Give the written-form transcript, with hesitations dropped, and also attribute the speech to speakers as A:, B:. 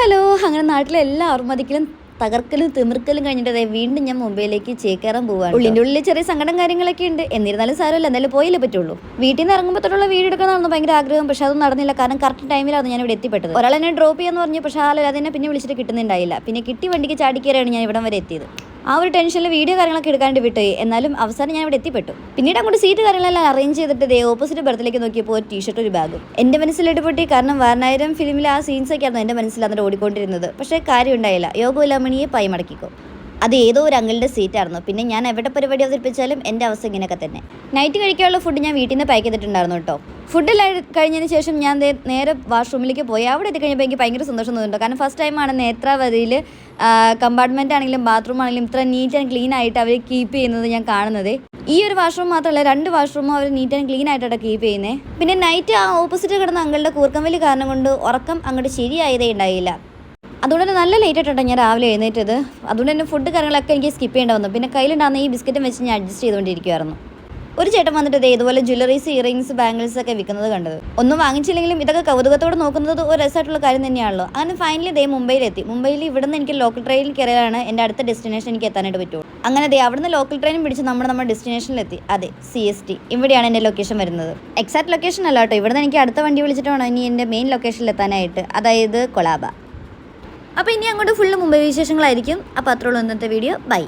A: Hello, അങ്ങനെ നാട്ടിലെ എല്ലാ അറുമതിക്കലും തകർക്കലും തിമിർക്കലും കഴിഞ്ഞിട്ട് വീണ്ടും ഞാൻ മുംബൈയിലേക്ക് ചേക്കേറാൻ പോവാണ്. ഉള്ളിൻ്റെ ഉള്ളിൽ ചെറിയ സങ്കടം കാര്യങ്ങളൊക്കെ ഉണ്ട്. എന്നിരുന്നാലും സാരമില്ല, എന്തായാലും പോയില്ലേ പറ്റുള്ളൂ. വീട്ടിൽ നിന്ന് ഇറങ്ങുമ്പോൾ തൊട്ടുള്ള വീട് എടുക്കണമെന്ന് ഭയങ്കര ആഗ്രഹം. പക്ഷെ അതൊന്നും നടന്നില്ല. കാരണം കറക്റ്റ് ടൈമിലാണ് ഞാൻ ഇവിടെ എത്തിപ്പെട്ടത്. ഒരാൾ എന്നെ ഡ്രോപ്പ് ചെയ്യാന്ന് പറഞ്ഞു. പക്ഷേ അതിനെ പിന്നെ വിളിച്ചിട്ട് കിട്ടുന്നുണ്ടായില്ല. പിന്നെ കിട്ടി വണ്ടിക്ക് ചാടിക്കയറിയാണ് ഞാൻ ഇവിടം വരെ എത്തിയത്. ആ ഒരു ടെൻഷനിൽ വീഡിയോ കാര്യങ്ങളൊക്കെ എടുക്കാണ്ട് വിട്ടുപോയി. എന്നാലും അവസാനം ഞാൻ ഇവിടെ എത്തിപ്പെട്ടു. പിന്നീട് അങ്ങോട്ട് സീറ്റ് കാര്യങ്ങളെല്ലാം അറേഞ്ച് ചെയ്തിട്ട് ഓപ്പോസിറ്റ് ബർത്തിലേക്ക് നോക്കിയപ്പോൾ ഒരു ടീഷർട്ട് ഒരു ബാഗും എൻ്റെ മനസ്സിലിട്ട് പൊട്ടി. കാരണം വാരണായിരം ഫിലിമിലെ ആ സീൻസൊക്കെ ആയിരുന്നു എൻ്റെ മനസ്സിൽ അന്നിട്ട് ഓടിക്കൊണ്ടിരുന്നത്. പക്ഷേ കാര്യം ഉണ്ടായില്ല. യോഗമില്ലാമണിയെ പൈ മടക്കിക്കോ. അത് ഏതോ ഒരു അങ്കിളുടെ സീറ്റായിരുന്നു. പിന്നെ ഞാൻ എവിടെ പരിപാടി അവതരിപ്പിച്ചാലും എൻ്റെ അവസ്ഥ ഇങ്ങനെയൊക്കെ തന്നെ. നൈറ്റ് കഴിക്കാനുള്ള ഫുഡ് ഞാൻ വീട്ടിൽ നിന്ന് പാക്ക് ചെയ്തിട്ടുണ്ടായിരുന്നു കേട്ടോ. ഫുഡെല്ലാം കഴിഞ്ഞതിന് ശേഷം ഞാൻ നേരെ വാഷ്റൂമിലേക്ക് പോയി. അവിടെ എത്തിക്കഴിഞ്ഞപ്പോൾ എനിക്ക് ഭയങ്കര സന്തോഷം തോന്നുന്നുണ്ട്. കാരണം ഫസ്റ്റ് ടൈമാണ് നേത്രാവതിയിൽ കമ്പാർട്ട്മെൻ്റ് ആണെങ്കിലും ബാത്റൂം ആണെങ്കിലും ഇത്ര നീറ്റ് ആൻഡ് ക്ലീൻ ആയിട്ട് അവർ കീപ്പ് ചെയ്യുന്നത് ഞാൻ കാണുന്നത്. ഈ ഒരു വാഷ്റൂം മാത്രമല്ല, 2 വാഷ്റൂമും അവർ നീറ്റ് ആൻഡ് ക്ലീൻ ആയിട്ടാണ് കീപ്പ് ചെയ്യുന്നത്. പിന്നെ നൈറ്റ് ആ ഓപ്പോസിറ്റ് കിടന്ന അങ്കിളുടെ കൂർക്കംവലി കാരണം കൊണ്ട് ഉറക്കം അങ്ങോട്ട് ശരിയായതേ ഉണ്ടായില്ല. അതുകൊണ്ട് തന്നെ നല്ല ലേറ്റ് ആയിട്ടാണ് ഞാൻ രാവിലെ എഴുന്നേറ്റത്. അതുകൊണ്ട് തന്നെ ഫുഡ് കാര്യങ്ങളൊക്കെ എനിക്ക് സ്കിപ്പ് ചെയ്യേണ്ടി വന്നു. പിന്നെ കയ്യിലുണ്ടാകുന്ന ഈ ബിസ്ക്കറ്റും വെച്ച് ഞാൻ അഡ്ജസ്റ്റ് ചെയ്തുകൊണ്ടിരിക്കുമായിരുന്നു. ഒരു ചേട്ടൻ വന്നിട്ട് ഇതുപോലെ ജ്വല്ലറീസ്, ഇയറിങ്സ്, ബാംഗിൾസ് ഒക്കെ വിൽക്കുന്നത് കണ്ടത്. ഒന്നും വാങ്ങിച്ചില്ലെങ്കിലും ഇതൊക്കെ കൗതുകത്തോടെ നോക്കുന്നത് ഒരു രസമായിട്ടുള്ള കാര്യം തന്നെയാണല്ലോ. അങ്ങനെ ഫൈനലി മുംബൈയിലെത്തി. മുംബൈയിൽ ഇവിടെ നിന്ന് എനിക്ക് ലോക്കൽ ട്രെയിനിൽ കയറിയാണ് എൻ്റെ അടുത്ത ഡെസ്റ്റിനേഷൻ എനിക്ക് എത്താനായിട്ട് പറ്റുള്ളൂ. അങ്ങനെ അവിടുന്ന് ലോക്കൽ ട്രെയിനും പിടിച്ച് നമ്മുടെ ഡെസ്റ്റിനേഷനിലെത്തി. അതെ, CST. ഇവിടെയാണ് എൻ്റെ ലൊക്കേഷൻ വരുന്നത്. എക്സാക്ട് ലൊക്കേഷൻ അല്ല കേട്ടോ. ഇവിടുന്ന് എനിക്ക് അടുത്ത വണ്ടി വിളിച്ചിട്ട് വേണം ഇനി എൻ്റെ മെയിൻ ലൊക്കേഷനിൽ എത്താനായിട്ട്, അതായത് കൊളാബ. അപ്പോൾ ഇനി അങ്ങോട്ട് ഫുള്ള് മുംബൈ വിശേഷങ്ങളായിരിക്കും. അപ്പോൾ അത്രയുള്ളൂ ഇന്നത്തെ വീഡിയോ. ബൈ.